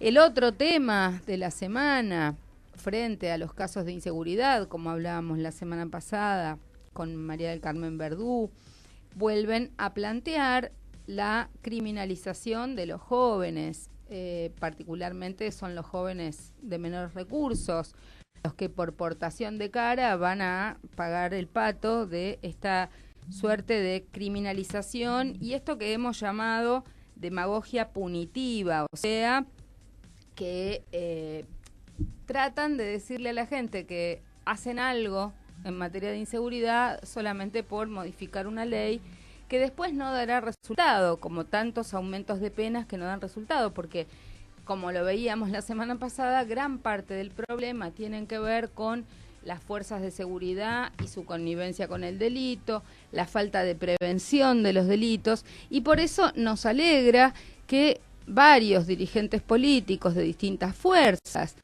El otro tema de la semana, frente a los casos de inseguridad, como hablábamos la semana pasada con María del Carmen Verdú, vuelven a plantear la criminalización de los jóvenes, particularmente son los jóvenes de menores recursos, los que por portación de cara van a pagar el pato de esta suerte de criminalización y esto que hemos llamado demagogia punitiva, o sea, que tratan de decirle a la gente que hacen algo en materia de inseguridad solamente por modificar una ley que después no dará resultado, como tantos aumentos de penas que no dan resultado, porque como lo veíamos la semana pasada, gran parte del problema tienen que ver con las fuerzas de seguridad y su connivencia con el delito, la falta de prevención de los delitos, y por eso nos alegra que varios dirigentes políticos de distintas fuerzas,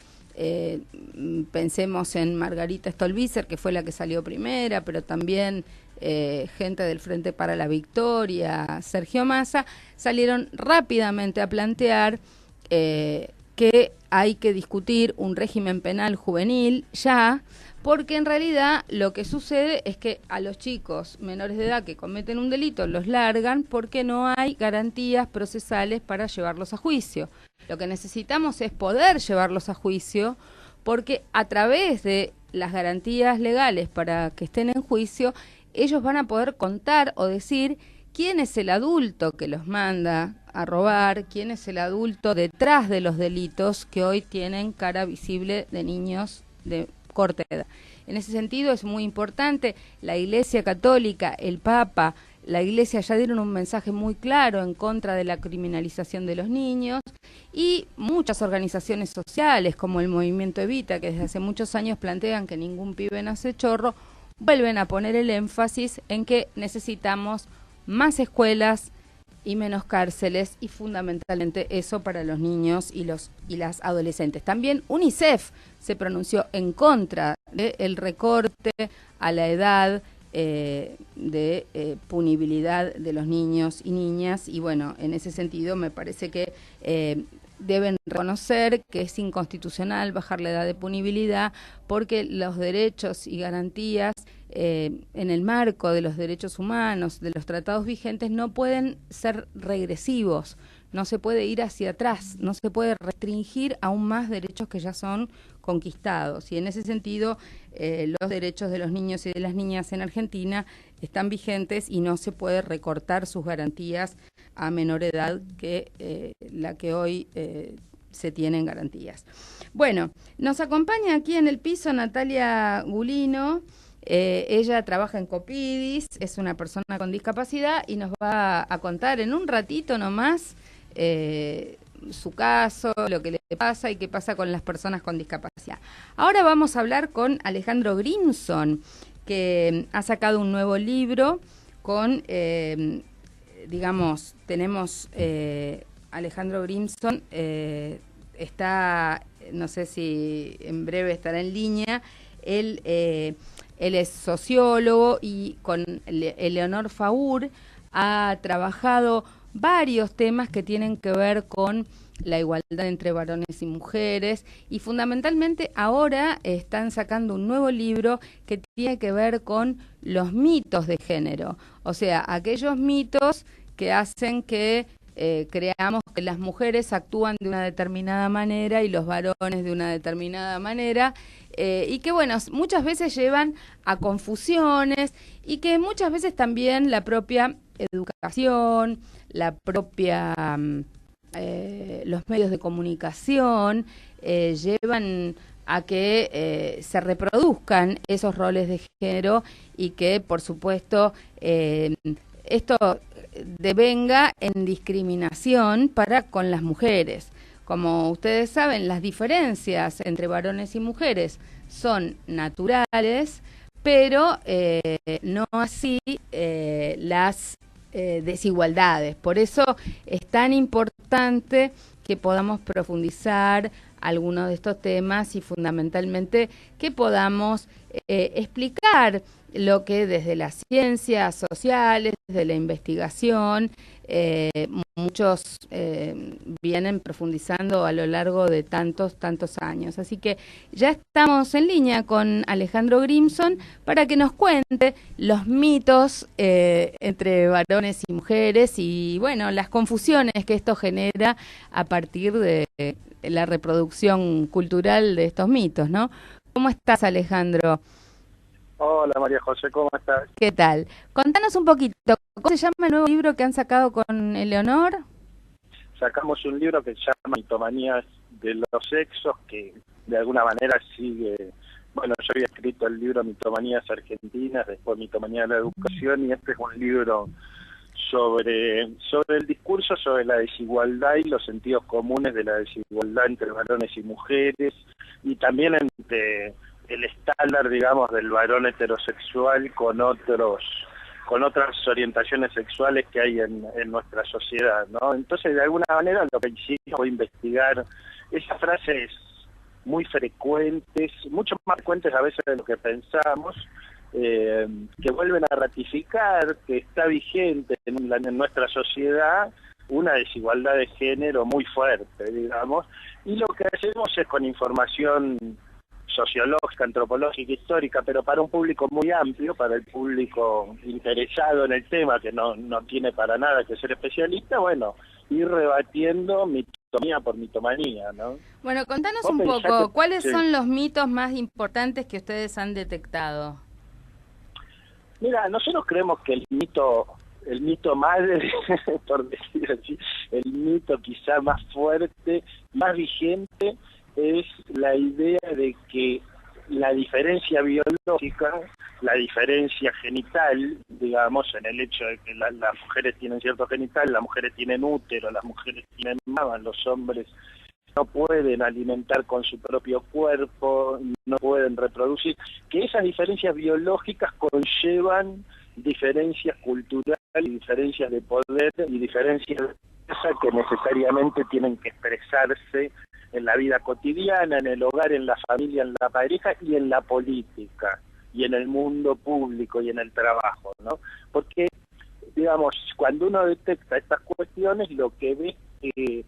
pensemos en Margarita Stolbizer, que fue la que salió primera, pero también gente del Frente para la Victoria, Sergio Massa, salieron rápidamente a plantear que hay que discutir un régimen penal juvenil ya, porque en realidad lo que sucede es que a los chicos menores de edad que cometen un delito los largan porque no hay garantías procesales para llevarlos a juicio. Lo que necesitamos es poder llevarlos a juicio porque a través de las garantías legales para que estén en juicio, ellos van a poder contar o decir quién es el adulto que los manda a robar, quién es el adulto detrás de los delitos que hoy tienen cara visible de niños de corta edad. En ese sentido es muy importante, la Iglesia Católica, el Papa, la Iglesia ya dieron un mensaje muy claro en contra de la criminalización de los niños y muchas organizaciones sociales como el Movimiento Evita, que desde hace muchos años plantean que ningún pibe nace chorro, vuelven a poner el énfasis en que necesitamos más escuelas y menos cárceles y fundamentalmente eso para los niños y las adolescentes. También UNICEF se pronunció en contra del recorte a la edad de punibilidad de los niños y niñas y bueno, en ese sentido me parece que deben reconocer que es inconstitucional bajar la edad de punibilidad porque los derechos y garantías en el marco de los derechos humanos, de los tratados vigentes, no pueden ser regresivos, no se puede ir hacia atrás, no se puede restringir aún más derechos que ya son conquistados. Y en ese sentido, los derechos de los niños y de las niñas en Argentina están vigentes y no se puede recortar sus garantías a menor edad que la que hoy se tienen garantías. Bueno, nos acompaña aquí en el piso Natalia Gulino. Ella trabaja en Copidis, es una persona con discapacidad y nos va a contar en un ratito nomás su caso, lo que le pasa y qué pasa con las personas con discapacidad. Ahora vamos a hablar con Alejandro Grimson, que ha sacado un nuevo libro con, digamos, tenemos Alejandro Grimson, está, no sé si en breve estará en línea, él es sociólogo y con Eleonor Faur ha trabajado varios temas que tienen que ver con la igualdad entre varones y mujeres y fundamentalmente ahora están sacando un nuevo libro que tiene que ver con los mitos de género, o sea, aquellos mitos que hacen que creamos que las mujeres actúan de una determinada manera y los varones de una determinada manera y que bueno, muchas veces llevan a confusiones y que muchas veces también la propia educación, la propia los medios de comunicación llevan a que se reproduzcan esos roles de género y que por supuesto esto devenga en discriminación para con las mujeres. Como ustedes saben, las diferencias entre varones y mujeres son naturales, pero no así las desigualdades. Por eso es tan importante que podamos profundizar algunos de estos temas y fundamentalmente que podamos explicar lo que desde las ciencias sociales, desde la investigación, muchos vienen profundizando a lo largo de tantos años. Así que ya estamos en línea con Alejandro Grimson para que nos cuente los mitos entre varones y mujeres y, bueno, las confusiones que esto genera a partir de la reproducción cultural de estos mitos, ¿no? ¿Cómo estás, Alejandro? Hola María José, ¿cómo estás? ¿Qué tal? Contanos un poquito, ¿cómo se llama el nuevo libro que han sacado con Eleonor? Sacamos un libro que se llama Mitomanías de los sexos, que de alguna manera sigue... Bueno, yo había escrito el libro Mitomanías Argentinas, después Mitomanía de la Educación, y este es un libro sobre el discurso, sobre la desigualdad y los sentidos comunes de la desigualdad entre varones y mujeres, y también entre el estándar, digamos, del varón heterosexual con otras orientaciones sexuales que hay en nuestra sociedad, ¿no? Entonces, de alguna manera, lo que hicimos fue investigar esas frases muy frecuentes, mucho más frecuentes a veces de lo que pensamos, que vuelven a ratificar que está vigente en nuestra sociedad una desigualdad de género muy fuerte, digamos, y lo que hacemos es con información sociológica, antropológica, histórica, pero para un público muy amplio, para el público interesado en el tema, que no tiene para nada que ser especialista, bueno, ir rebatiendo mitomanía por mitomanía, ¿no? Bueno, contanos un poco, ¿cuáles son los mitos más importantes que ustedes han detectado? Mira, nosotros creemos que el mito madre, por decir así, el mito quizá más fuerte, más vigente, es la idea de que la diferencia biológica, la diferencia genital, digamos, en el hecho de que las mujeres tienen cierto genital, las mujeres tienen útero, las mujeres tienen mama, los hombres no pueden alimentar con su propio cuerpo, no pueden reproducir, que esas diferencias biológicas conllevan diferencias culturales, diferencias de poder y diferencias de raza que necesariamente tienen que expresarse en la vida cotidiana, en el hogar, en la familia, en la pareja y en la política, y en el mundo público y en el trabajo, ¿no? Porque, digamos, cuando uno detecta estas cuestiones, lo que ve es que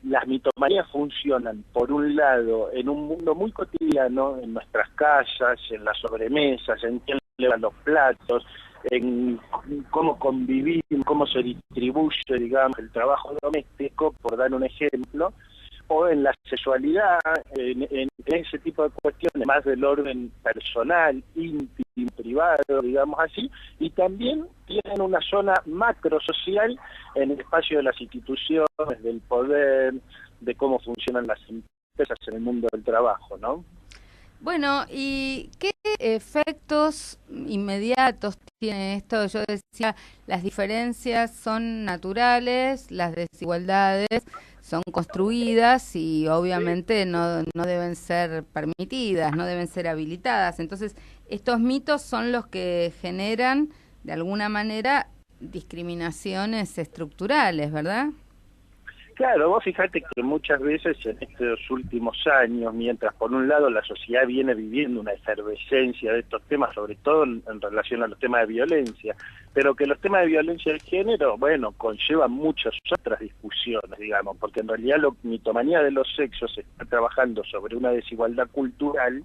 las mitomanías funcionan, por un lado, en un mundo muy cotidiano, en nuestras casas, en las sobremesas, en quién leva los platos, en cómo convivimos, cómo se distribuye, digamos, el trabajo doméstico, por dar un ejemplo, o en la sexualidad, en ese tipo de cuestiones más del orden personal, íntimo, privado, digamos así, y también tienen una zona macrosocial en el espacio de las instituciones, del poder, de cómo funcionan las empresas en el mundo del trabajo, ¿no? Bueno, ¿y qué efectos inmediatos tiene esto? Yo decía, las diferencias son naturales, las desigualdades son construidas y obviamente no deben ser permitidas, no deben ser habilitadas. Entonces, estos mitos son los que generan, de alguna manera, discriminaciones estructurales, ¿verdad? Claro, vos fijate que muchas veces en estos últimos años, mientras por un lado la sociedad viene viviendo una efervescencia de estos temas, sobre todo en relación a los temas de violencia, pero que los temas de violencia de género, bueno, conllevan muchas otras discusiones, digamos, porque en realidad la mitomanía de los sexos está trabajando sobre una desigualdad cultural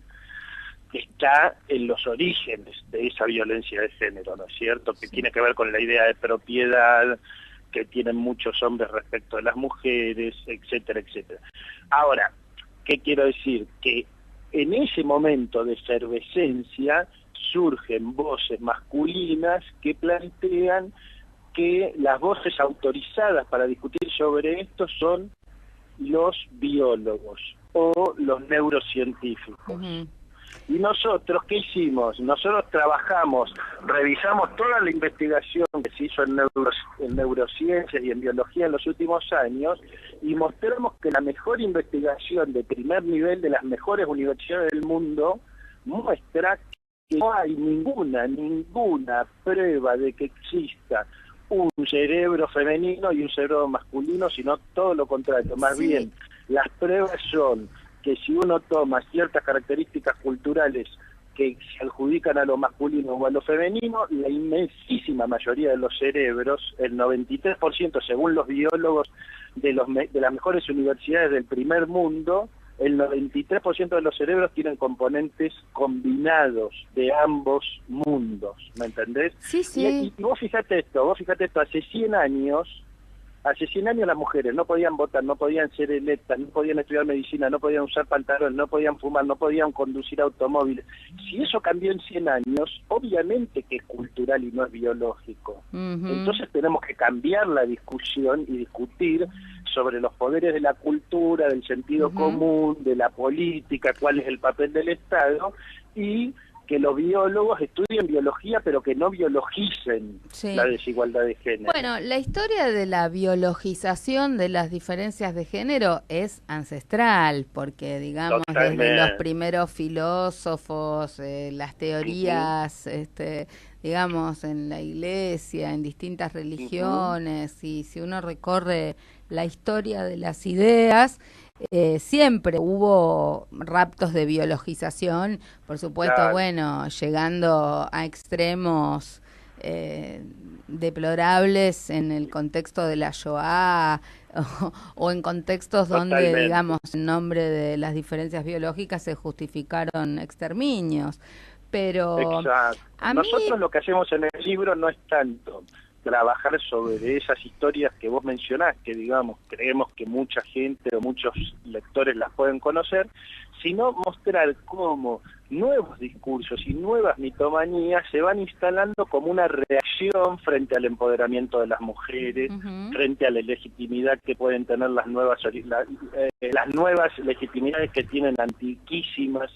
que está en los orígenes de esa violencia de género, ¿no es cierto? Que tiene que ver con la idea de propiedad que tienen muchos hombres respecto de las mujeres, etcétera, etcétera. Ahora, ¿qué quiero decir? Que en ese momento de efervescencia surgen voces masculinas que plantean que las voces autorizadas para discutir sobre esto son los biólogos o los neurocientíficos. Y nosotros, ¿qué hicimos? Nosotros trabajamos, revisamos toda la investigación que se hizo en neurociencias y en biología en los últimos años y mostramos que la mejor investigación de primer nivel de las mejores universidades del mundo muestra que no hay ninguna prueba de que exista un cerebro femenino y un cerebro masculino, sino todo lo contrario. Más bien, las pruebas son que si uno toma ciertas características culturales que se adjudican a lo masculino o a lo femenino, la inmensísima mayoría de los cerebros, el 93%, según los biólogos de las mejores universidades del primer mundo, el 93% de los cerebros tienen componentes combinados de ambos mundos, ¿me entendés? Sí, sí. Y vos fíjate esto, hace 100 años las mujeres no podían votar, no podían ser electas, no podían estudiar medicina, no podían usar pantalón, no podían fumar, no podían conducir automóviles. Si eso cambió en 100 años, obviamente que es cultural y no es biológico. Entonces tenemos que cambiar la discusión y discutir sobre los poderes de la cultura, del sentido común, de la política, cuál es el papel del Estado, y que los biólogos estudien biología, pero que no biologicen la desigualdad de género. Bueno, la historia de la biologización de las diferencias de género es ancestral, porque, digamos, desde los primeros filósofos, las teorías, digamos, en la iglesia, en distintas religiones, y si uno recorre la historia de las ideas, siempre hubo raptos de biologización, por supuesto, bueno, llegando a extremos deplorables en el contexto de la Shoah o en contextos donde, digamos, en nombre de las diferencias biológicas se justificaron exterminios. Pero nosotros lo que hacemos en el libro no es tanto trabajar sobre esas historias que vos mencionás, que digamos, creemos que mucha gente o muchos lectores las pueden conocer, sino mostrar cómo nuevos discursos y nuevas mitomanías se van instalando como una reacción frente al empoderamiento de las mujeres, frente a la legitimidad que pueden tener las nuevas legitimidades que tienen antiquísimas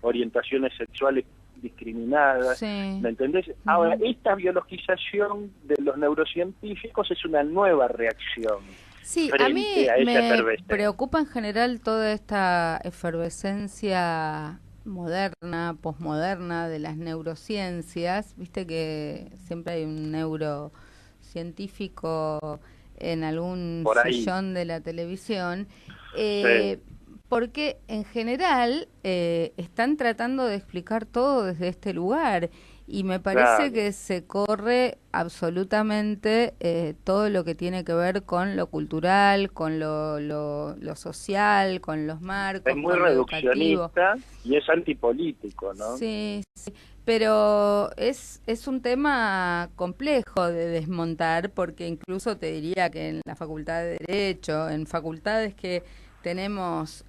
orientaciones sexuales discriminadas, ¿me entendés? Ahora, esta biologización de los neurocientíficos es una nueva reacción. Sí, a mí me preocupa en general toda esta efervescencia moderna, posmoderna de las neurociencias. Viste que siempre hay un neurocientífico en algún sillón de la televisión. Porque en general están tratando de explicar todo desde este lugar y me parece que se corre absolutamente todo lo que tiene que ver con lo cultural, con lo social, con los marcos. Es muy reduccionista y es antipolítico, ¿no? Sí, sí. Pero es un tema complejo de desmontar, porque incluso te diría que en la Facultad de Derecho, en facultades que tenemos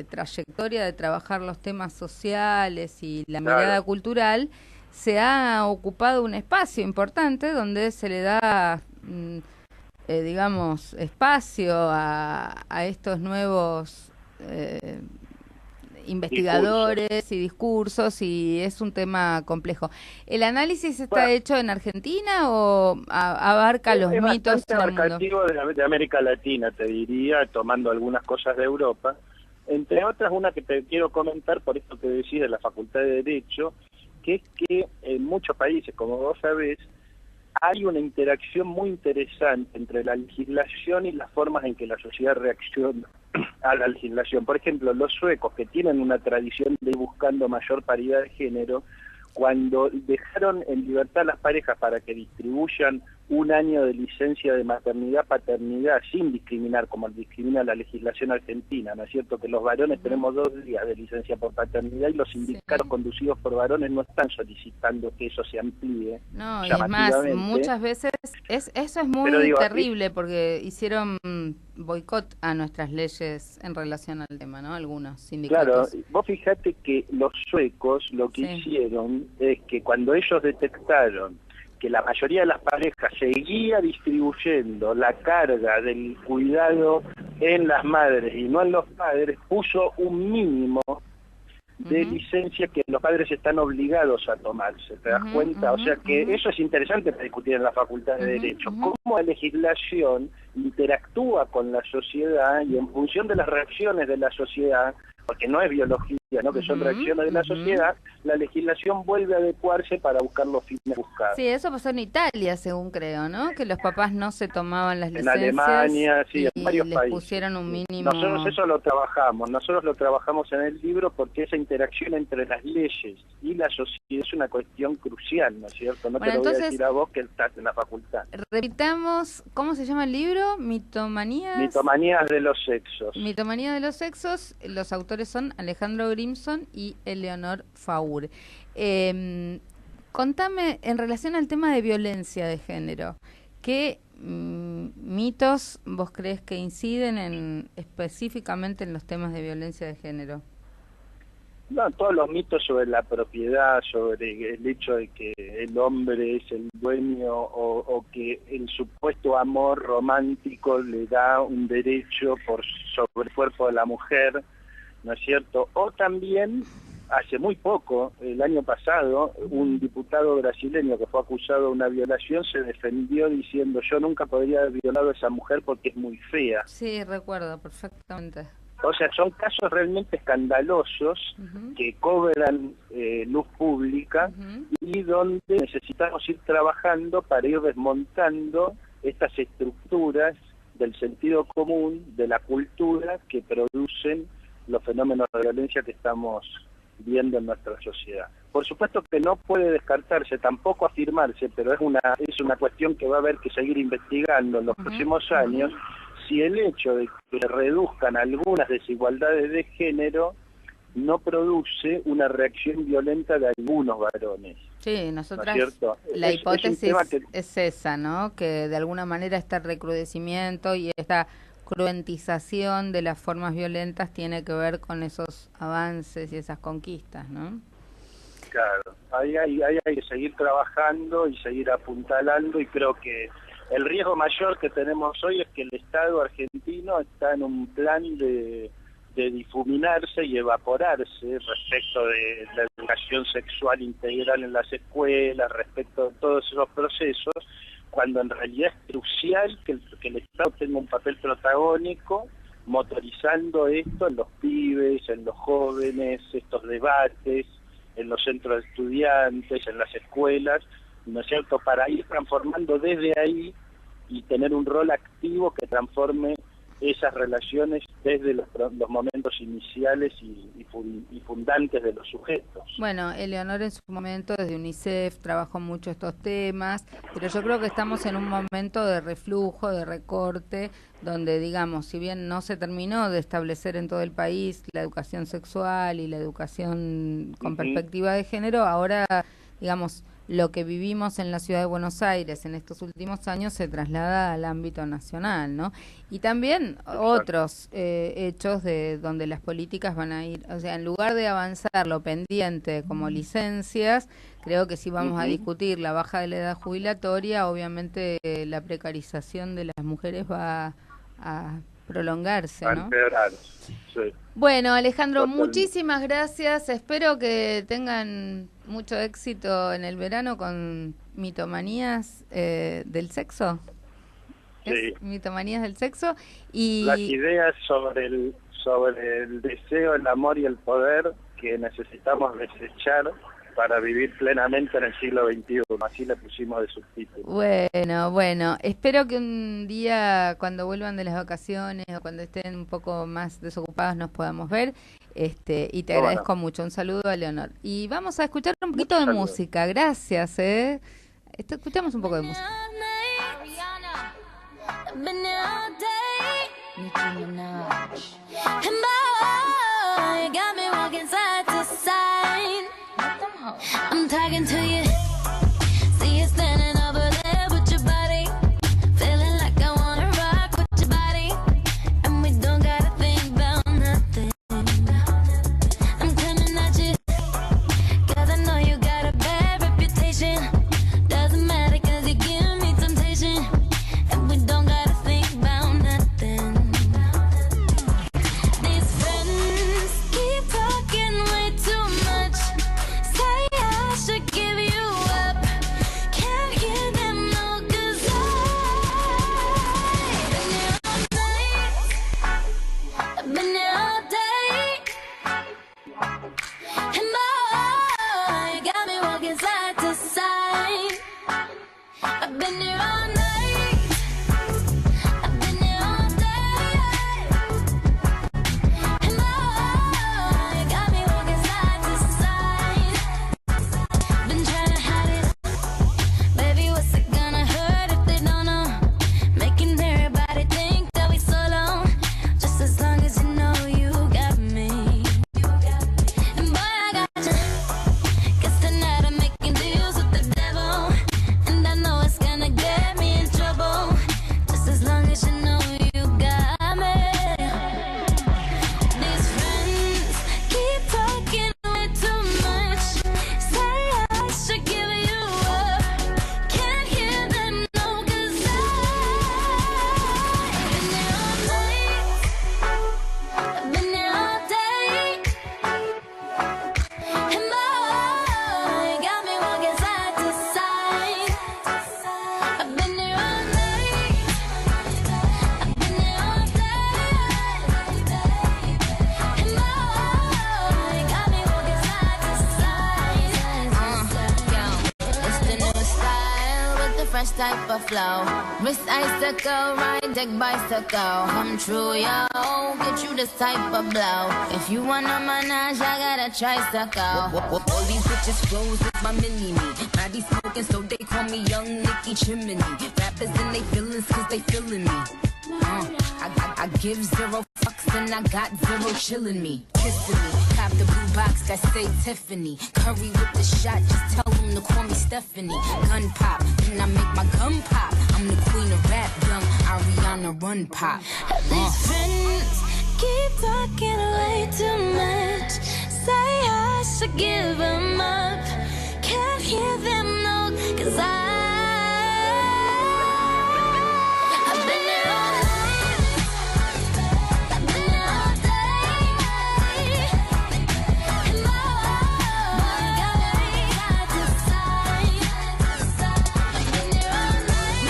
trayectoria de trabajar los temas sociales y la mirada cultural, se ha ocupado un espacio importante donde se le da, digamos, espacio a estos nuevos investigadores y discursos, y es un tema complejo. ¿El análisis está hecho en Argentina o abarca los mitos? Es bastante abarcativo de América Latina, te diría, tomando algunas cosas de Europa. Entre otras, una que te quiero comentar, por esto que decís de la Facultad de Derecho, que es que en muchos países, como vos sabés, hay una interacción muy interesante entre la legislación y las formas en que la sociedad reacciona a la legislación. Por ejemplo, los suecos, que tienen una tradición de ir buscando mayor paridad de género, cuando dejaron en libertad a las parejas para que distribuyan un año de licencia de maternidad-paternidad sin discriminar como discrimina la legislación argentina, ¿no es cierto? Que los varones tenemos 2 días de licencia por paternidad y los sindicatos conducidos por varones no están solicitando que eso se amplíe. No, y es más, muchas veces eso es muy terrible, porque hicieron boicot a nuestras leyes en relación al tema, ¿no? Algunos sindicatos. Claro, vos fijate que los suecos lo que hicieron es que cuando ellos detectaron que la mayoría de las parejas seguía distribuyendo la carga del cuidado en las madres y no en los padres, puso un mínimo de licencia que los padres están obligados a tomarse, ¿te das cuenta? O sea que eso es interesante para discutir en la Facultad de Derecho, cómo la legislación interactúa con la sociedad y en función de las reacciones de la sociedad, porque no es biología ¿no? Que son reacciones de la sociedad, la legislación vuelve a adecuarse para buscar los fines buscados. Sí, eso pasó en Italia, según creo, ¿no? Que los papás no se tomaban las licencias. En Alemania, sí, en varios les países. Pusieron un mínimo. Nosotros eso lo trabajamos en el libro porque esa interacción entre las leyes y la sociedad es una cuestión crucial, ¿no es cierto? No te lo voy a decir a vos que estás en la facultad. Repitamos, ¿cómo se llama el libro? Mitomanías de los sexos. Mitomanía de los sexos, los autores son Alejandro Grimson y Eleonor Faur. Contame, en relación al tema de violencia de género, ¿qué mitos vos crees que inciden específicamente en los temas de violencia de género? No, todos los mitos sobre la propiedad, sobre el hecho de que el hombre es el dueño o que el supuesto amor romántico le da un derecho sobre el cuerpo de la mujer, ¿no es cierto? O también, hace muy poco, el año pasado, un diputado brasileño que fue acusado de una violación se defendió diciendo: yo nunca podría haber violado a esa mujer porque es muy fea. Sí, recuerdo perfectamente. O sea, son casos realmente escandalosos que cobran luz pública y donde necesitamos ir trabajando para ir desmontando estas estructuras del sentido común, de la cultura que producen los fenómenos de violencia que estamos viendo en nuestra sociedad. Por supuesto que no puede descartarse, tampoco afirmarse, pero es una cuestión que va a haber que seguir investigando en los próximos años, si el hecho de que reduzcan algunas desigualdades de género no produce una reacción violenta de algunos varones. Sí, nosotras, ¿no es la hipótesis es esa, ¿no? Que de alguna manera este recrudecimiento y esta cruentización de las formas violentas tiene que ver con esos avances y esas conquistas, ¿no? Claro, ahí hay que seguir trabajando y seguir apuntalando, y creo que el riesgo mayor que tenemos hoy es que el Estado argentino está en un plan de difuminarse y evaporarse respecto de la educación sexual integral en las escuelas, respecto de todos esos procesos, cuando en realidad es crucial que el Estado tenga un papel protagónico motorizando esto en los pibes, en los jóvenes, estos debates, en los centros de estudiantes, en las escuelas, ¿no es cierto?, para ir transformando desde ahí y tener un rol activo que transforme esas relaciones desde los momentos iniciales y fundantes de los sujetos. Bueno, Eleonor en su momento desde UNICEF trabajó mucho estos temas, pero yo creo que estamos en un momento de reflujo, de recorte, donde, digamos, si bien no se terminó de establecer en todo el país la educación sexual y la educación con perspectiva de género, ahora, digamos, lo que vivimos en la ciudad de Buenos Aires en estos últimos años se traslada al ámbito nacional, ¿no? Y también otros hechos de donde las políticas van a ir, o sea, en lugar de avanzar lo pendiente como licencias, creo que si vamos a discutir la baja de la edad jubilatoria, obviamente la precarización de las mujeres va a prolongarse, ¿no? Sí. Bueno, Alejandro, muchísimas gracias. Espero que tengan mucho éxito en el verano con Mitomanías del Sexo. Sí. Mitomanías del Sexo. Y las ideas sobre el deseo, el amor y el poder que necesitamos desechar para vivir plenamente en el siglo XXI, así le pusimos de subtítulo. Bueno, espero que un día cuando vuelvan de las vacaciones o cuando estén un poco más desocupados nos podamos ver, y te agradezco mucho. Un saludo a Leonor. Y vamos a escuchar un poquito de música, gracias. Escuchamos un poco de música. Nicki Minaj. I'm talking to you. See you standing over there with your body, feeling like I wanna rock with your body, and we don't gotta think about nothing. I'm coming at you, cause I know you got a bad reputation. Doesn't matter cause you give me temptation, and we don't gotta think about nothing. These friends keep talking way too much. Say I should give you type of flow. Wrist icicle, ride deck bicycle. Come true, yo. Get you this type of blow. If you wanna manage, I got a tricycle. All these bitches flows is my mini me. Body smoking, so they call me Young Nicky Chimney. Rappers and they feelings, cause they feeling me. I give zero fucks and I got zero chillin' me. Kissing me, cop the blue box that say Tiffany. Curry with the shot, just tell them to call me Stephanie. Gun pop, then I make my gun pop. I'm the queen of rap, young Ariana Run Pop. These friends keep talking way too much. Say I should give them up. Can't hear them no, cause I've been there all night. I've been there all day. And my heart got to decide. I've been there all night.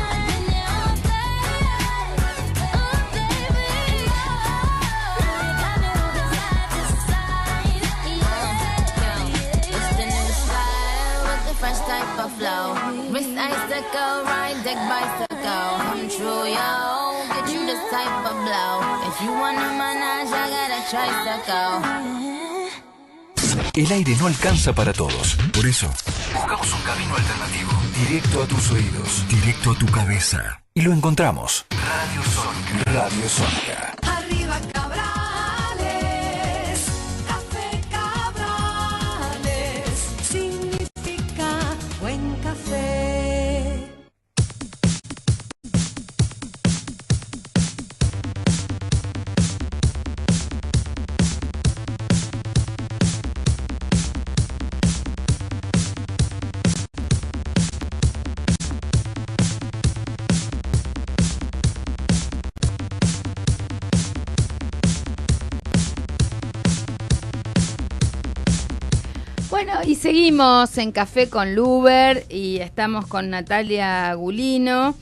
I've been there all day. Oh baby, got to decide. It's the new style with the fresh type of flow. Wrist icicle, ride deck bicycle. Come true, yo. Get you this type of blow. If you wanna manage, I got a tricycle. El aire no alcanza para todos. Por eso, buscamos un camino alternativo. Directo a tus oídos. Directo a tu cabeza. Y lo encontramos. Radio Sónica. Radio Sónica. Arriba Cabrales, café Cabrales, significa buen café. Bueno, y seguimos en Café con Luber y estamos con Natalia Gulino.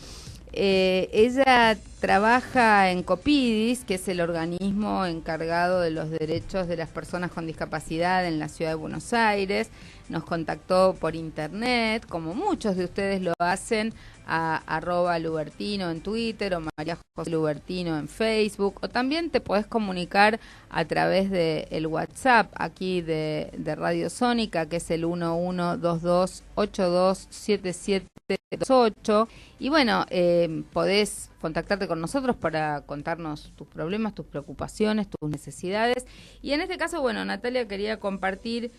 Ella trabaja en Copidis, que es el organismo encargado de los derechos de las personas con discapacidad en la ciudad de Buenos Aires. Nos contactó por internet, como muchos de ustedes lo hacen, a @Lubertino en Twitter o María José Lubertino en Facebook, o también te podés comunicar a través del WhatsApp aquí de Radio Sónica, que es el 1122827728. Y bueno, podés contactarte con nosotros para contarnos tus problemas, tus preocupaciones, tus necesidades. Y en este caso, bueno, Natalia quería compartir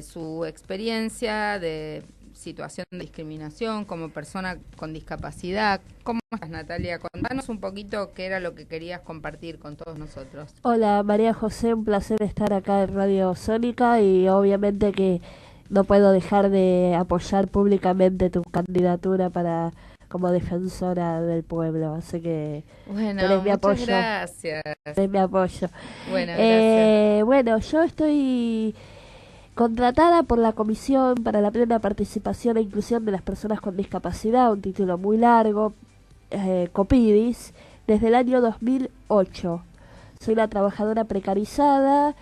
su experiencia de situación de discriminación como persona con discapacidad. ¿Cómo estás, Natalia? Contanos un poquito qué era lo que querías compartir con todos nosotros. Hola, María José, un placer estar acá en Radio Sónica y obviamente que no puedo dejar de apoyar públicamente tu candidatura para como defensora del pueblo, así que bueno, tenés mi apoyo. Muchas gracias. Tenés mi apoyo. Bueno, gracias. Bueno, yo estoy contratada por la Comisión para la Plena Participación e Inclusión de las Personas con Discapacidad, un título muy largo, Copidis, desde el año 2008. Soy una trabajadora precarizada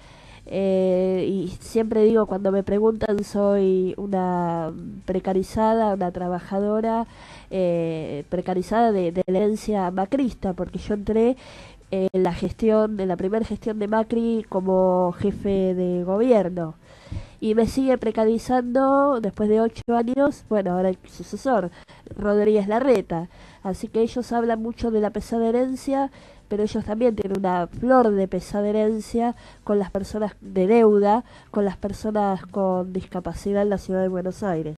y siempre digo, cuando me preguntan, soy una precarizada, una trabajadora precarizada de la herencia macrista, porque yo entré en la primera gestión de Macri como jefe de gobierno. Y me sigue precarizando después de 8 años, bueno, ahora el sucesor, Rodríguez Larreta. Así que ellos hablan mucho de la pesada herencia, pero ellos también tienen una flor de pesada herencia con las personas de deuda, con las personas con discapacidad en la ciudad de Buenos Aires.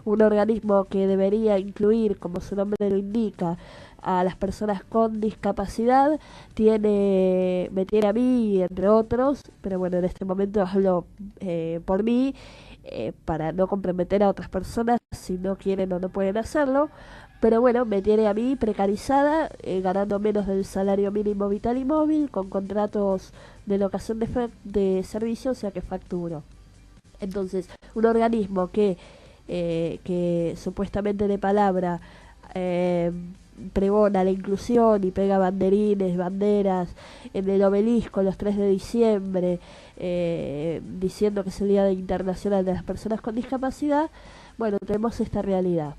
Un organismo que debería incluir, como su nombre lo indica, a las personas con discapacidad, me tiene a mí, entre otros, pero bueno, en este momento hablo por mí, para no comprometer a otras personas si no quieren o no pueden hacerlo, pero bueno, me tiene a mí precarizada, ganando menos del salario mínimo vital y móvil, con contratos de locación de servicio, o sea que facturo. Entonces, un organismo que supuestamente de palabra pregona la inclusión y pega banderas en el obelisco los 3 de diciembre, diciendo que es el Día Internacional de las Personas con Discapacidad, bueno, tenemos esta realidad.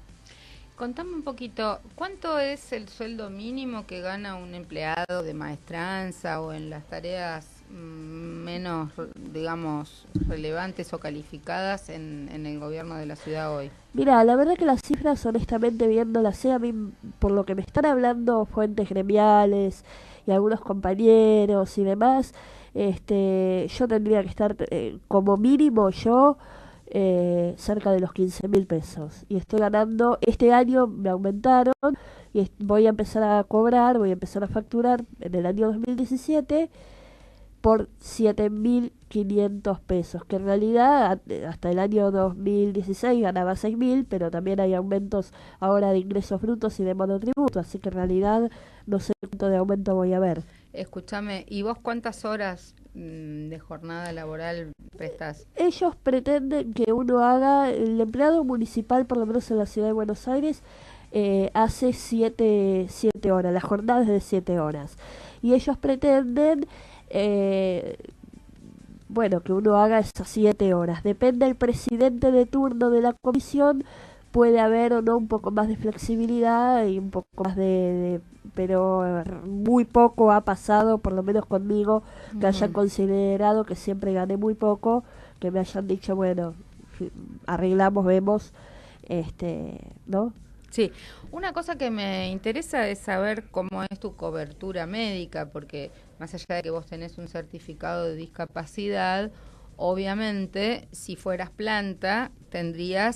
Contame un poquito, ¿cuánto es el sueldo mínimo que gana un empleado de maestranza o en las tareas menos, digamos, relevantes o calificadas en el gobierno de la ciudad hoy? Mira, la verdad que las cifras, honestamente, viéndolas, a mí, por lo que me están hablando fuentes gremiales y algunos compañeros y demás, yo tendría que estar como mínimo cerca de los 15.000 pesos. Y estoy ganando, este año me aumentaron y voy a empezar a cobrar, voy a empezar a facturar en el año 2017 por 7.500 pesos, que en realidad hasta el año 2016 ganaba 6.000, pero también hay aumentos ahora de ingresos brutos y de monotributo, así que en realidad no sé cuánto de aumento voy a ver. Escúchame, ¿y vos cuántas horas de jornada laboral prestás? Ellos pretenden que uno haga, el empleado municipal, por lo menos en la ciudad de Buenos Aires, hace 7 horas, la jornada es de 7 horas. Y ellos pretenden, que uno haga esas 7 horas. Depende del presidente de turno de la comisión, puede haber o no un poco más de flexibilidad y un poco más pero muy poco ha pasado, por lo menos conmigo, que hayan considerado que siempre gané muy poco, que me hayan dicho, bueno, arreglamos, vemos, ¿no? Sí, una cosa que me interesa es saber cómo es tu cobertura médica, porque más allá de que vos tenés un certificado de discapacidad, obviamente, si fueras planta, tendría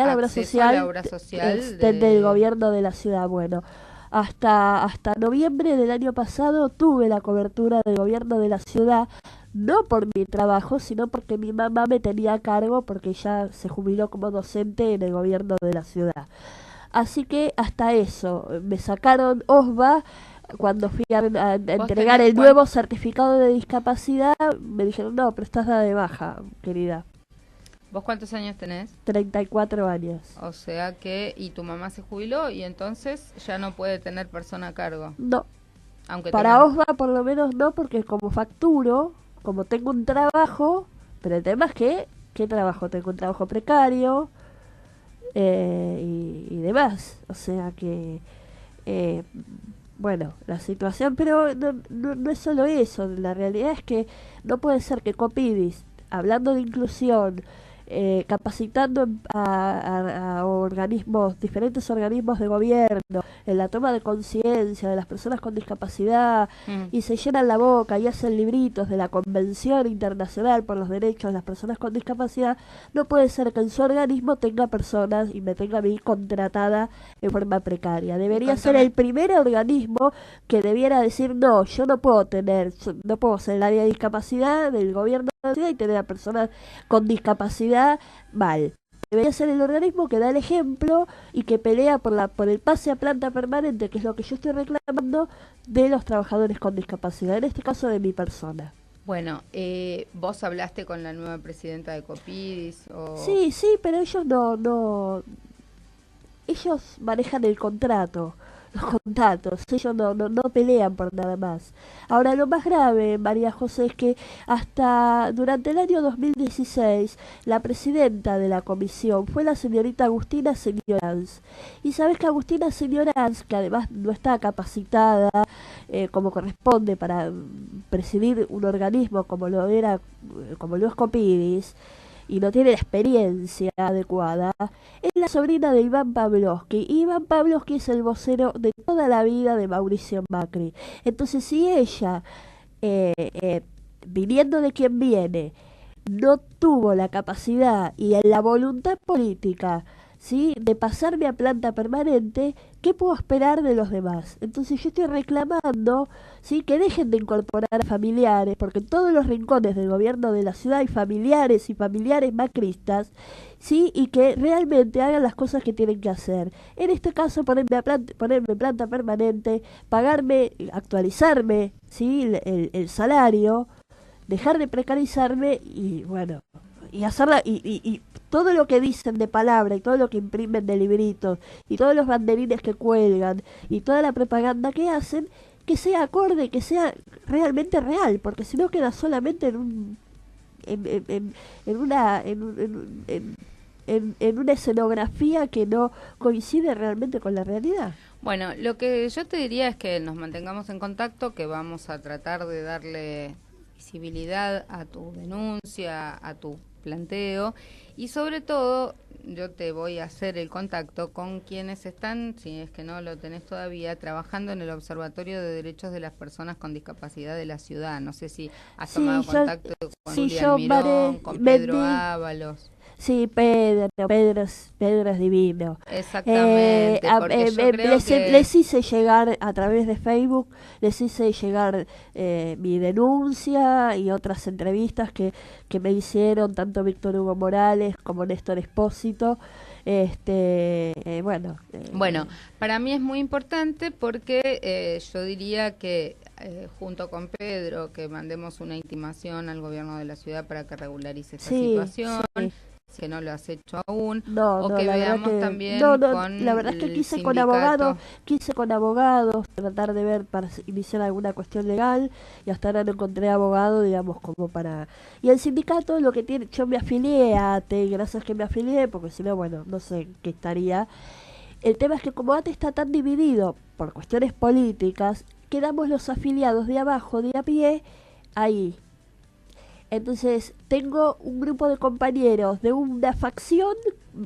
la obra social, a la obra social del gobierno de la ciudad. Bueno, hasta noviembre del año pasado tuve la cobertura del gobierno de la ciudad, no por mi trabajo, sino porque mi mamá me tenía a cargo, porque ella se jubiló como docente en el gobierno de la ciudad. Así que hasta eso, me sacaron OSVA. Cuando fui a entregar el nuevo certificado de discapacidad, me dijeron, no, pero estás dada de baja, querida. ¿Vos cuántos años tenés? 34 años. O sea que, y tu mamá se jubiló y entonces ya no puede tener persona a cargo. No. Aunque para OSVA por lo menos no, porque como facturo, como tengo un trabajo, pero el tema es que, ¿qué trabajo? Tengo un trabajo precario y demás. O sea que... bueno, la situación, pero no es solo eso, la realidad es que no puede ser que Copidis, hablando de inclusión, capacitando a organismos, diferentes organismos de gobierno, en la toma de conciencia de las personas con discapacidad, y se llenan la boca y hacen libritos de la Convención Internacional por los Derechos de las Personas con Discapacidad, no puede ser que en su organismo tenga personas y me tenga a mí contratada en forma precaria. Debería ser el primer organismo que debiera decir, no, yo no puedo ser el área de discapacidad del gobierno de la ciudad y tener a personas con discapacidad mal. Debería ser el organismo que da el ejemplo y que pelea por el pase a planta permanente, que es lo que yo estoy reclamando de los trabajadores con discapacidad, en este caso de mi persona. Bueno, ¿vos hablaste con la nueva presidenta de Copidis? Sí, pero ellos no ellos manejan el contrato, los contratos, ellos no pelean por nada más. Ahora, lo más grave, María José, es que hasta durante el año 2016 la presidenta de la comisión fue la señorita Agustina Señoranz. Y sabes que Agustina Señoranz, que además no está capacitada como corresponde para presidir un organismo como lo es Copidis, y no tiene la experiencia adecuada, es la sobrina de Iván Pavlovsky. Iván Pavlovsky es el vocero de toda la vida de Mauricio Macri. Entonces, si ella, viniendo de quien viene, no tuvo la capacidad y la voluntad política, ¿sí?, de pasarme a planta permanente, ¿qué puedo esperar de los demás? Entonces yo estoy reclamando, ¿sí?, que dejen de incorporar a familiares, porque en todos los rincones del gobierno de la ciudad hay familiares y familiares macristas, ¿sí?, y que realmente hagan las cosas que tienen que hacer. En este caso, ponerme planta permanente, pagarme, actualizarme, ¿sí?, el salario, dejar de precarizarme y, bueno, y hacerla, y todo lo que dicen de palabra y todo lo que imprimen de libritos y todos los banderines que cuelgan y toda la propaganda que hacen, que sea acorde, que sea realmente real, porque si no queda solamente en una escenografía que no coincide realmente con la realidad. Bueno, lo que yo te diría es que nos mantengamos en contacto, que vamos a tratar de darle visibilidad a tu denuncia, a tu planteo, y sobre todo yo te voy a hacer el contacto con quienes están, si es que no lo tenés todavía, trabajando en el Observatorio de Derechos de las Personas con Discapacidad de la ciudad. No sé si has tomado contacto con Julián Mirón, con Pedro Ábalos. Sí, Pedro es divino. Exactamente, porque yo creo que... Les hice llegar a través de Facebook, les hice llegar mi denuncia y otras entrevistas que me hicieron tanto Víctor Hugo Morales como Néstor Espósito. Bueno, para mí es muy importante porque yo diría que junto con Pedro, que mandemos una intimación al gobierno de la ciudad para que regularice esta situación. Sí. Si no lo has hecho aún, o que veamos también con la verdad es que quise con abogados tratar de ver para iniciar alguna cuestión legal, y hasta ahora no encontré abogado, digamos, como para... Y el sindicato lo que tiene, yo me afilié a ATE, y gracias que me afilié, porque si no, bueno, no sé qué estaría. El tema es que como ATE está tan dividido por cuestiones políticas, quedamos los afiliados de abajo, de a pie, ahí. Entonces tengo un grupo de compañeros de una facción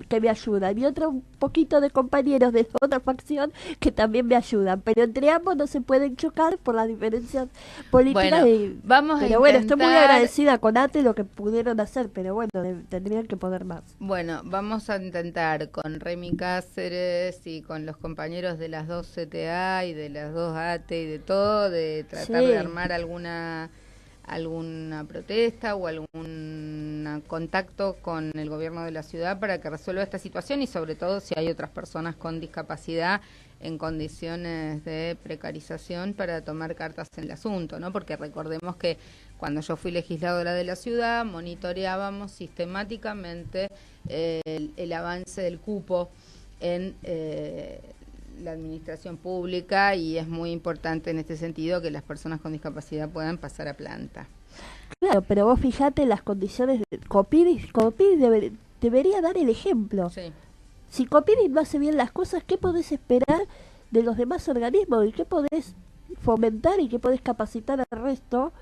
que me ayudan y otro un poquito de compañeros de otra facción que también me ayudan, pero entre ambos no se pueden chocar por las diferencias políticas. Bueno, estoy muy agradecida con ATE lo que pudieron hacer, pero bueno, tendrían que poder más. Bueno, vamos a intentar con Remy Cáceres y con los compañeros de las dos CTA y de las dos ATE y de todo, de tratar de armar alguna protesta o algún contacto con el gobierno de la ciudad para que resuelva esta situación, y sobre todo si hay otras personas con discapacidad en condiciones de precarización para tomar cartas en el asunto, ¿no? Porque recordemos que cuando yo fui legisladora de la ciudad monitoreábamos sistemáticamente el avance del cupo en la administración pública, y es muy importante en este sentido que las personas con discapacidad puedan pasar a planta. Claro, pero vos fijate las condiciones de Copidis debería dar el ejemplo. Sí. Si Copidis no hace bien las cosas, ¿qué podés esperar de los demás organismos? ¿Y qué podés fomentar y qué podés capacitar al resto?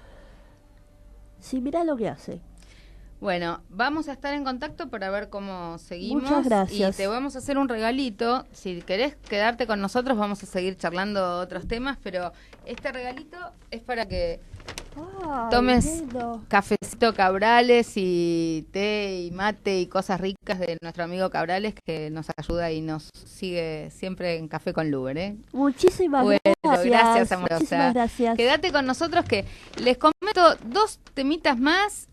Si mirá lo que hace. Bueno, vamos a estar en contacto para ver cómo seguimos. Muchas gracias. Y te vamos a hacer un regalito. Si querés quedarte con nosotros, vamos a seguir charlando otros temas, pero este regalito es para que tomes cafecito Cabrales y té y mate y cosas ricas de nuestro amigo Cabrales, que nos ayuda y nos sigue siempre en Café con Luber, ¿eh? Muchísimas gracias. Gracias, amorosa. Muchísimas gracias. Quédate con nosotros, que les comento dos temitas más.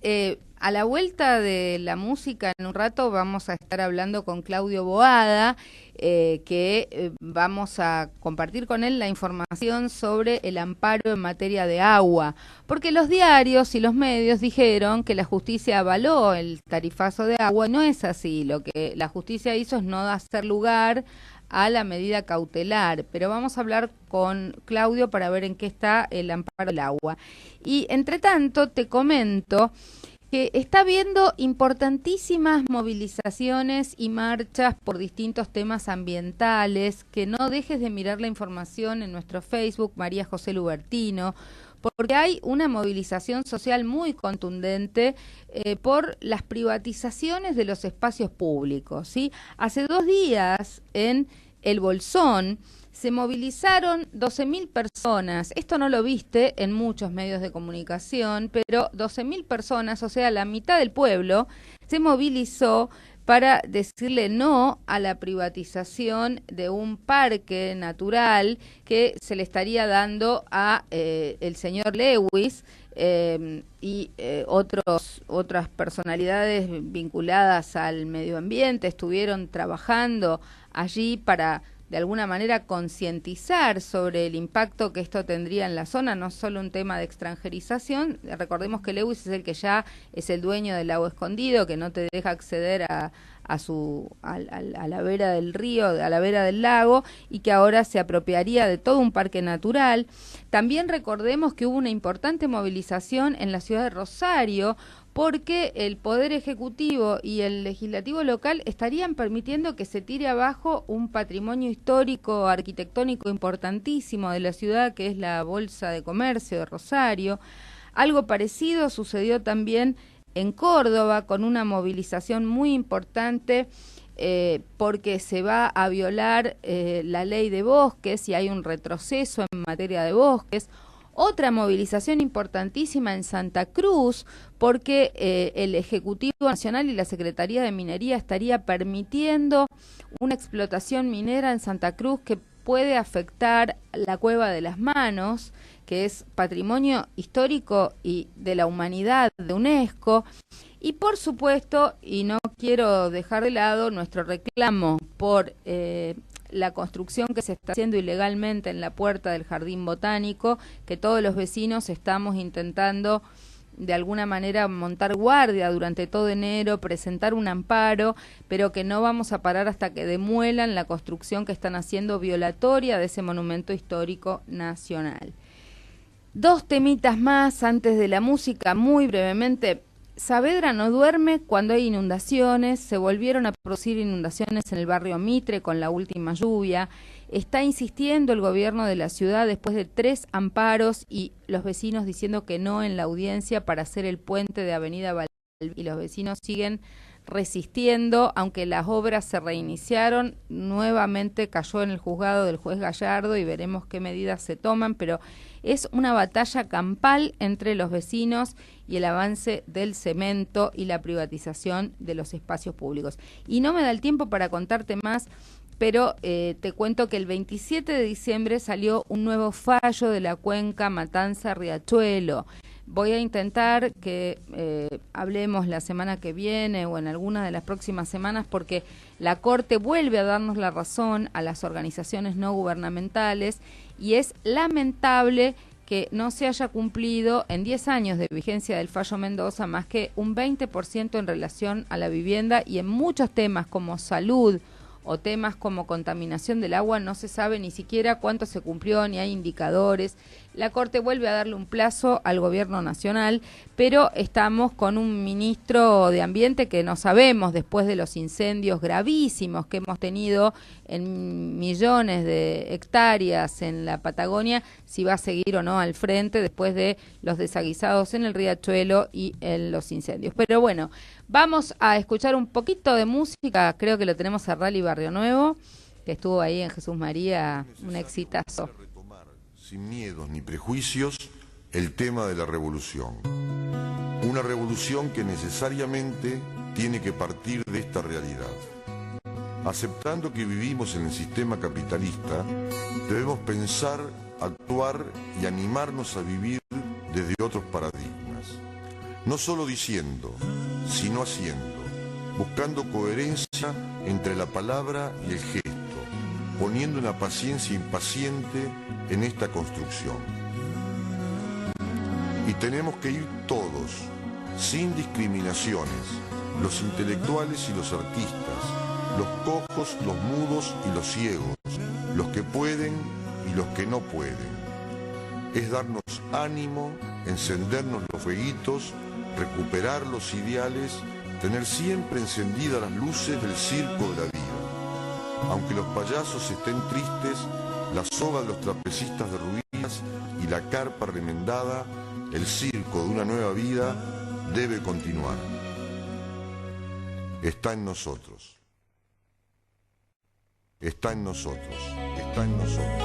A la vuelta de la música, en un rato vamos a estar hablando con Claudio Boada, que vamos a compartir con él la información sobre el amparo en materia de agua, porque los diarios y los medios dijeron que la justicia avaló el tarifazo de agua. No es así. Lo que la justicia hizo es no hacer lugar a la medida cautelar, pero vamos a hablar con Claudio para ver en qué está el amparo del agua. Y entre tanto te comento que está habiendo importantísimas movilizaciones y marchas por distintos temas ambientales, que no dejes de mirar la información en nuestro Facebook, María José Lubertino, porque hay una movilización social muy contundente por las privatizaciones de los espacios públicos, ¿sí? Hace 2 días en El Bolsón se movilizaron 12.000 personas. Esto no lo viste en muchos medios de comunicación, pero 12.000 personas, o sea, la mitad del pueblo, se movilizó para decirle no a la privatización de un parque natural que se le estaría dando a el señor Lewis y otras personalidades vinculadas al medio ambiente. Estuvieron trabajando allí para de alguna manera concientizar sobre el impacto que esto tendría en la zona, no solo un tema de extranjerización. Recordemos que Lewis es el que ya es el dueño del lago escondido, que no te deja acceder a la vera del río, a la vera del lago, y que ahora se apropiaría de todo un parque natural. También recordemos que hubo una importante movilización en la ciudad de Rosario porque el Poder Ejecutivo y el Legislativo local estarían permitiendo que se tire abajo un patrimonio histórico, arquitectónico importantísimo de la ciudad, que es la Bolsa de Comercio de Rosario. Algo parecido sucedió también en Córdoba, con una movilización muy importante, porque se va a violar la ley de bosques y hay un retroceso en materia de bosques. Otra movilización importantísima en Santa Cruz, porque el Ejecutivo Nacional y la Secretaría de Minería estaría permitiendo una explotación minera en Santa Cruz que puede afectar la Cueva de las Manos, que es patrimonio histórico y de la humanidad de UNESCO. Y por supuesto, y no quiero dejar de lado nuestro reclamo por la construcción que se está haciendo ilegalmente en la puerta del Jardín Botánico, que todos los vecinos estamos intentando de alguna manera montar guardia durante todo enero, presentar un amparo, pero que no vamos a parar hasta que demuelan la construcción que están haciendo violatoria de ese monumento histórico nacional. Dos temitas más antes de la música, muy brevemente. Saavedra no duerme cuando hay inundaciones, se volvieron a producir inundaciones en el barrio Mitre con la última lluvia. Está insistiendo el gobierno de la ciudad después de 3 amparos y los vecinos diciendo que no en la audiencia para hacer el puente de Avenida Balbi, y los vecinos siguen resistiendo, aunque las obras se reiniciaron, nuevamente cayó en el juzgado del juez Gallardo y veremos qué medidas se toman, pero es una batalla campal entre los vecinos y el avance del cemento y la privatización de los espacios públicos. Y no me da el tiempo para contarte más, pero te cuento que el 27 de diciembre salió un nuevo fallo de la cuenca Matanza-Riachuelo. Voy a intentar que hablemos la semana que viene o en alguna de las próximas semanas, porque la Corte vuelve a darnos la razón a las organizaciones no gubernamentales y es lamentable que no se haya cumplido en 10 años de vigencia del fallo Mendoza más que un 20% en relación a la vivienda, y en muchos temas como salud o temas como contaminación del agua no se sabe ni siquiera cuánto se cumplió, ni hay indicadores. La Corte vuelve a darle un plazo al gobierno nacional, pero estamos con un ministro de Ambiente que no sabemos, después de los incendios gravísimos que hemos tenido en millones de hectáreas en la Patagonia, si va a seguir o no al frente después de los desaguisados en el Riachuelo y en los incendios. Pero bueno, vamos a escuchar un poquito de música. Creo que lo tenemos a Rally Barrio Nuevo, que estuvo ahí en Jesús María, un exitazo. Sin miedos ni prejuicios, el tema de la revolución. Una revolución que necesariamente tiene que partir de esta realidad. Aceptando que vivimos en el sistema capitalista, debemos pensar, actuar y animarnos a vivir desde otros paradigmas. No solo diciendo, sino haciendo, buscando coherencia entre la palabra y el gesto, poniendo una paciencia impaciente en esta construcción. Y tenemos que ir todos, sin discriminaciones, los intelectuales y los artistas, los cojos, los mudos y los ciegos, los que pueden y los que no pueden. Es darnos ánimo, encendernos los fueguitos, recuperar los ideales, tener siempre encendidas las luces del circo de la vida. Aunque los payasos estén tristes, la soga de los trapecistas derruidas y la carpa remendada, el circo de una nueva vida debe continuar. Está en nosotros. Está en nosotros. Está en nosotros.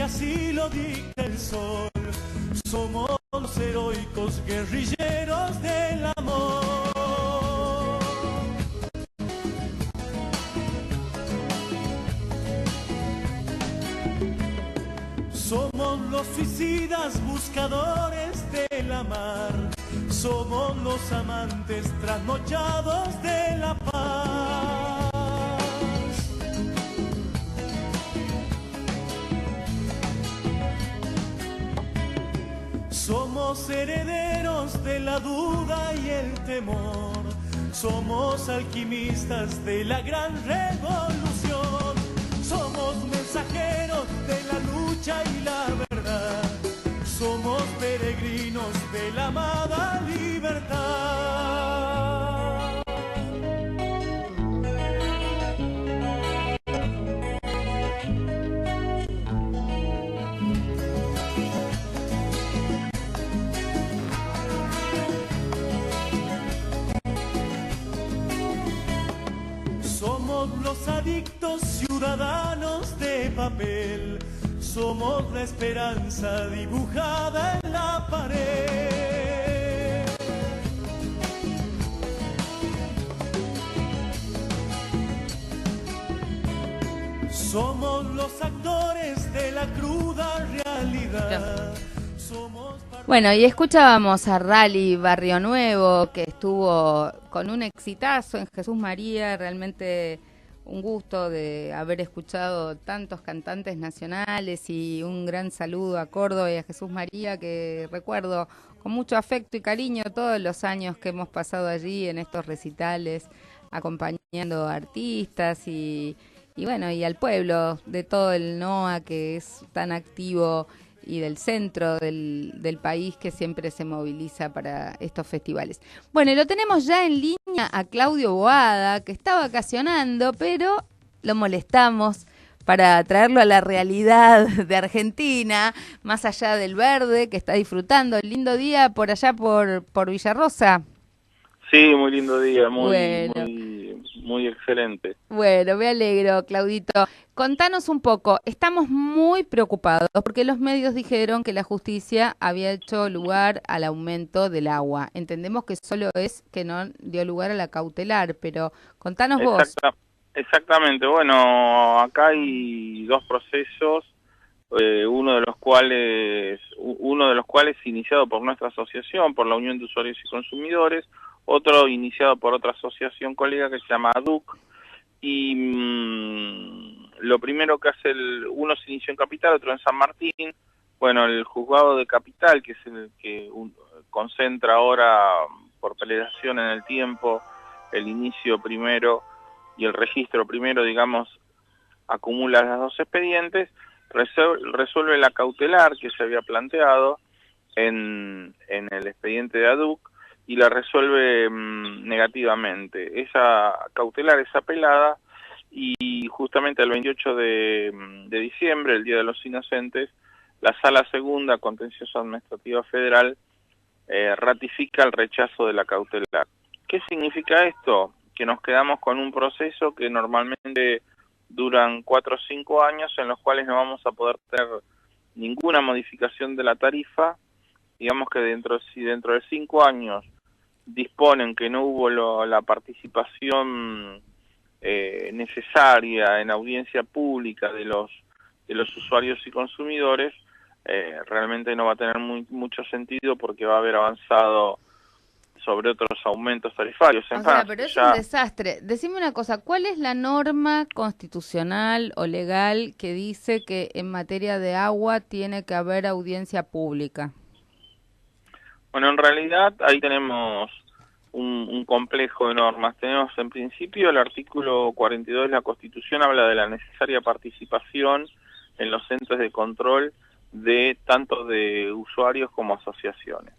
Así lo dicta el sol, somos los heroicos guerrilleros del amor. Somos los suicidas buscadores de la mar, somos los amantes trasnochados de la paz. Somos herederos de la duda y el temor. Somos alquimistas de la gran revolución. Somos mensajeros de la lucha y la verdad. Somos peregrinos de la amada libertad. Somos los adictos ciudadanos de papel. Somos la esperanza dibujada en la pared. Somos los actores de la cruda realidad. Bueno, y escuchábamos a Rally Barrio Nuevo, que estuvo con un exitazo en Jesús María, realmente un gusto de haber escuchado tantos cantantes nacionales y un gran saludo a Córdoba y a Jesús María, que recuerdo con mucho afecto y cariño todos los años que hemos pasado allí en estos recitales, acompañando a artistas y bueno, y al pueblo de todo el NOA, que es tan activo, y del centro del país, que siempre se moviliza para estos festivales. Bueno, y lo tenemos ya en línea a Claudio Boada, que está vacacionando, pero lo molestamos para traerlo a la realidad de Argentina, más allá del verde, que está disfrutando. Lindo día por allá por Villarrosa. Sí, muy lindo día, muy excelente. Bueno, me alegro, Claudito. Contanos un poco, estamos muy preocupados porque los medios dijeron que la justicia había hecho lugar al aumento del agua. Entendemos que solo es que no dio lugar a la cautelar, pero contanos vos. Exactamente, bueno, acá hay dos procesos, uno de los cuales iniciado por nuestra asociación, por la Unión de Usuarios y Consumidores, otro iniciado por otra asociación colega que se llama ADUC, y lo primero que hace uno se inició en Capital, otro en San Martín. Bueno, el juzgado de Capital, que es el que concentra ahora por peleación en el tiempo el inicio primero y el registro primero, digamos, acumula los dos expedientes, resuelve la cautelar que se había planteado en el expediente de ADUC, y la resuelve negativamente. Esa cautelar es apelada, y justamente el 28 de diciembre, el Día de los Inocentes, la Sala Segunda Contencioso Administrativa Federal ratifica el rechazo de la cautelar. ¿Qué significa esto? Que nos quedamos con un proceso que normalmente duran 4 o 5 años, en los cuales no vamos a poder tener ninguna modificación de la tarifa. Digamos que si dentro de 5 años disponen que no hubo la participación necesaria en audiencia pública de los usuarios y consumidores, realmente no va a tener mucho sentido, porque va a haber avanzado sobre otros aumentos tarifarios. Pero es un desastre. Decime una cosa, ¿cuál es la norma constitucional o legal que dice que en materia de agua tiene que haber audiencia pública? Bueno, en realidad ahí tenemos un complejo de normas. Tenemos en principio el artículo 42 de la Constitución, habla de la necesaria participación en los entes de control de tanto de usuarios como asociaciones.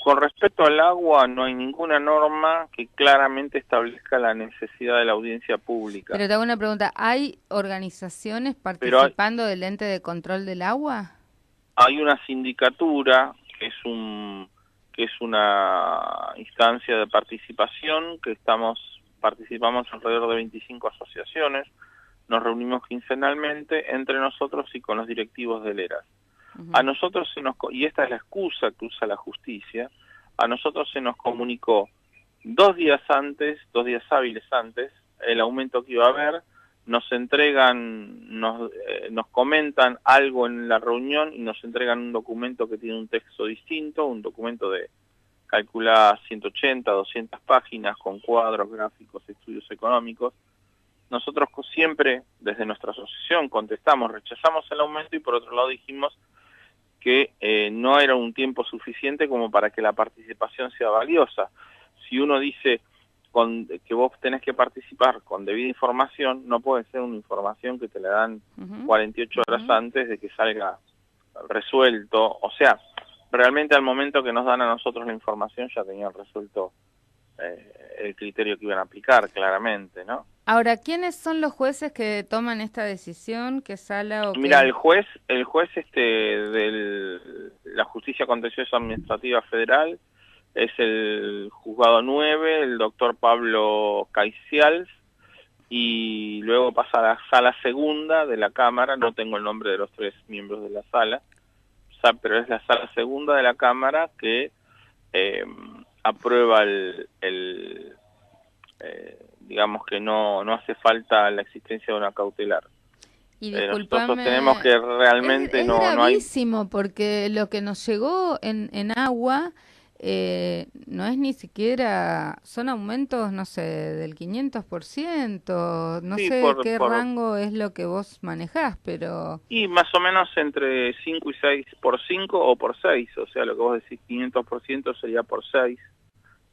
Con respecto al agua, no hay ninguna norma que claramente establezca la necesidad de la audiencia pública. Pero te hago una pregunta, ¿hay organizaciones participando del ente de control del agua? Hay una sindicatura que es una instancia de participación, que participamos alrededor de 25 asociaciones, nos reunimos quincenalmente entre nosotros y con los directivos del ERAS. A nosotros y esta es la excusa que usa la justicia, a nosotros se nos comunicó 2 días hábiles antes, el aumento que iba a haber. Nos comentan algo en la reunión y nos entregan un documento que tiene un texto distinto, un documento de calculadas 180, 200 páginas con cuadros, gráficos, estudios económicos. Nosotros siempre, desde nuestra asociación, contestamos, rechazamos el aumento, y por otro lado dijimos, que no era un tiempo suficiente como para que la participación sea valiosa. Si uno dice que vos tenés que participar con debida información, no puede ser una información que te la dan 48 horas antes de que salga resuelto. O sea, realmente al momento que nos dan a nosotros la información ya tenían resuelto el criterio que iban a aplicar, claramente, ¿no? Ahora, ¿quiénes son los jueces que toman esta decisión? ¿Qué sala o qué? Mira, el juez de la Justicia Contenciosa Administrativa Federal es el juzgado 9, el doctor Pablo Caicials, y luego pasa a la sala segunda de la Cámara, no tengo el nombre de los 3 miembros de la sala, pero es la sala segunda de la Cámara que aprueba digamos que no hace falta la existencia de una cautelar. Y nosotros tenemos que realmente es no hay... gravísimo, porque lo que nos llegó en agua no es ni siquiera, son aumentos, no sé, del 500%, no sé qué rango es lo que vos manejás, pero... Y más o menos entre 5 y 6 por 5 o por 6, o sea, lo que vos decís 500% sería por 6,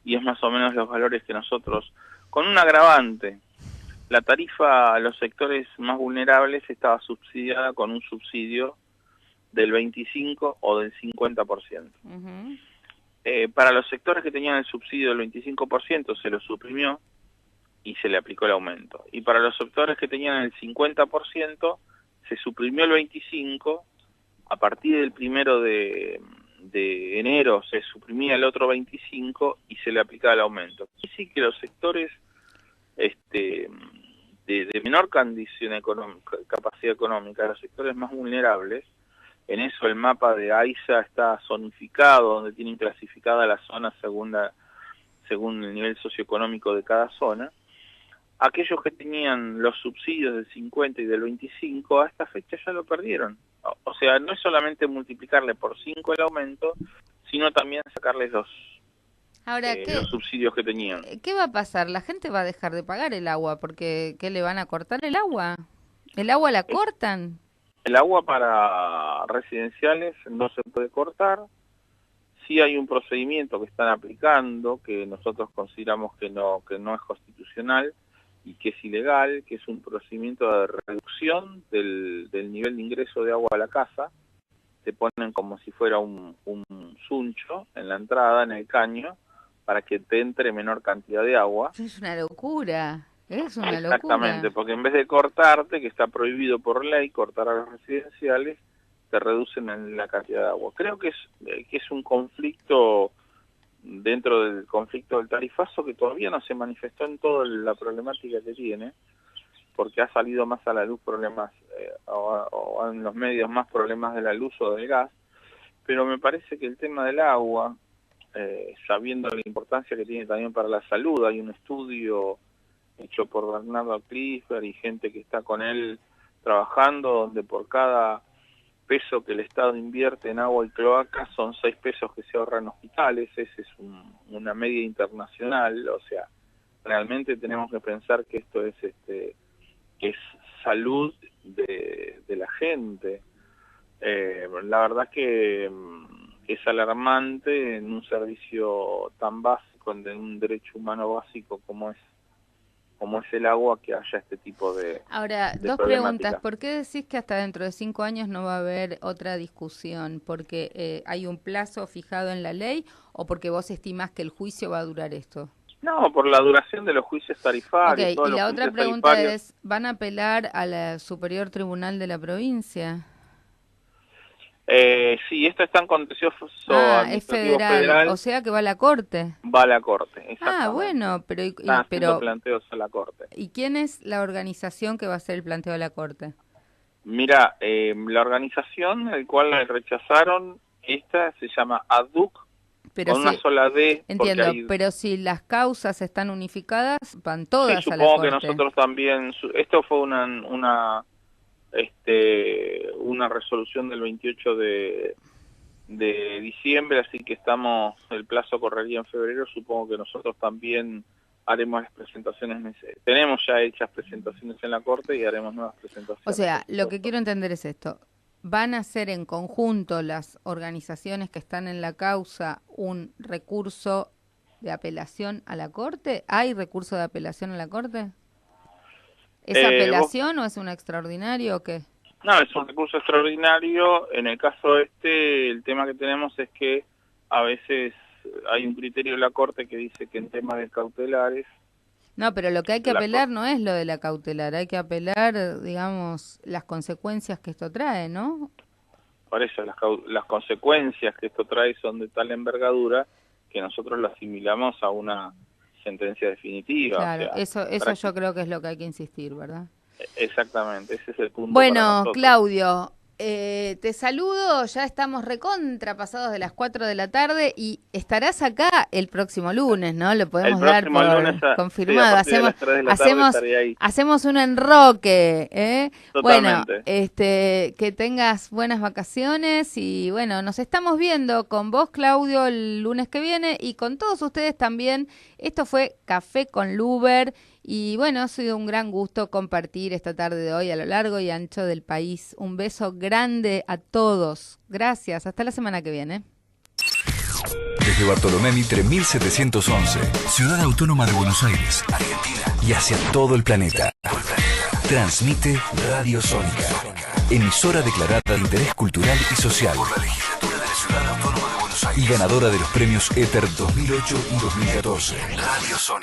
y es más o menos los valores que nosotros, con un agravante, la tarifa a los sectores más vulnerables estaba subsidiada con un subsidio del 25 o del 50%. Para los sectores que tenían el subsidio del 25% se lo suprimió y se le aplicó el aumento. Y para los sectores que tenían el 50% se suprimió el 25%, a partir del 1 de enero se suprimía el otro 25% y se le aplicaba el aumento. Y sí que los sectores de menor condición económica, capacidad económica, los sectores más vulnerables, en eso el mapa de AISA está zonificado, donde tienen clasificada la zona según el nivel socioeconómico de cada zona. Aquellos que tenían los subsidios del 50 y del 25, a esta fecha ya lo perdieron. O sea, no es solamente multiplicarle por 5 el aumento, sino también sacarles los subsidios que tenían. ¿Qué va a pasar? ¿La gente va a dejar de pagar el agua? Porque ¿qué le van a cortar el agua? ¿El agua la cortan? El agua para residenciales no se puede cortar. Sí hay un procedimiento que están aplicando, que nosotros consideramos que no es constitucional y que es ilegal, que es un procedimiento de reducción del nivel de ingreso de agua a la casa. Te ponen como si fuera un suncho en la entrada, en el caño, para que te entre menor cantidad de agua. Es una locura. Es una locura. Exactamente, porque en vez de cortarte, que está prohibido por ley cortar a los residenciales, te reducen en la cantidad de agua. Creo que es un conflicto dentro del conflicto del tarifazo que todavía no se manifestó en toda la problemática que tiene, porque ha salido más a la luz problemas, o en los medios más problemas de la luz o del gas, pero me parece que el tema del agua, sabiendo la importancia que tiene también para la salud, hay un estudio hecho por Bernardo Clifford y gente que está con él trabajando, donde por cada peso que el Estado invierte en agua y cloaca son 6 pesos que se ahorran en hospitales. Esa es una media internacional. O sea, realmente tenemos que pensar que esto es salud de la gente. La verdad que es alarmante en un servicio tan básico, en un derecho humano básico como es el agua, que haya este tipo de... Ahora, dos preguntas. ¿Por qué decís que hasta dentro de 5 años no va a haber otra discusión? ¿Porque hay un plazo fijado en la ley o porque vos estimás que el juicio va a durar esto? No, por la duración de los juicios tarifarios. Okay, y la otra pregunta es, ¿van a apelar a la Superior Tribunal de la provincia? Sí, esto está en contencioso es federal, o sea que va a la Corte. Va a la Corte, exactamente. Ah, bueno, pero planteos a la Corte. ¿Y quién es la organización que va a hacer el planteo a la Corte? Mira, la organización el cual la rechazaron, esta se llama ADUC, con una sola D. Entiendo, pero si las causas están unificadas, van todas a la Corte. Supongo que nosotros también, esto fue una resolución del 28 de diciembre, así que el plazo correría en febrero. Supongo que nosotros también haremos las presentaciones, tenemos ya hechas presentaciones en la Corte y haremos nuevas presentaciones. O sea, lo que quiero entender es esto: ¿van a hacer en conjunto las organizaciones que están en la causa un recurso de apelación a la Corte? ¿Hay recurso de apelación a la Corte? ¿Es apelación o es un extraordinario o qué? No, es un recurso extraordinario. En el caso el tema que tenemos es que a veces hay un criterio de la Corte que dice que en temas de cautelares... No, pero lo que hay que apelar no es lo de la cautelar, hay que apelar, digamos, las consecuencias que esto trae, ¿no? Por eso, las consecuencias que esto trae son de tal envergadura que nosotros lo asimilamos a una sentencia definitiva. Claro, o sea, eso yo creo que es lo que hay que insistir, ¿verdad? Exactamente, ese es el punto. Bueno, Claudio, te saludo, ya estamos recontrapasados de las 4 de la tarde y estarás acá el próximo lunes, ¿no? Lo podemos dar por confirmado. Sí, Hacemos un enroque, ¿eh? Totalmente. Bueno, que tengas buenas vacaciones y bueno, nos estamos viendo con vos, Claudio, el lunes que viene y con todos ustedes también. Esto fue Café con Luber. Y bueno, ha sido un gran gusto compartir esta tarde de hoy a lo largo y ancho del país. Un beso grande a todos. Gracias. Hasta la semana que viene. Desde Bartolomé Mitre 1711, Ciudad Autónoma de Buenos Aires, Argentina, y hacia todo el planeta. Transmite Radio Sónica, emisora declarada de interés cultural y social por la Legislatura de la Ciudad Autónoma de Buenos Aires y ganadora de los premios Éter 2008 y 2014. Radio Sónica.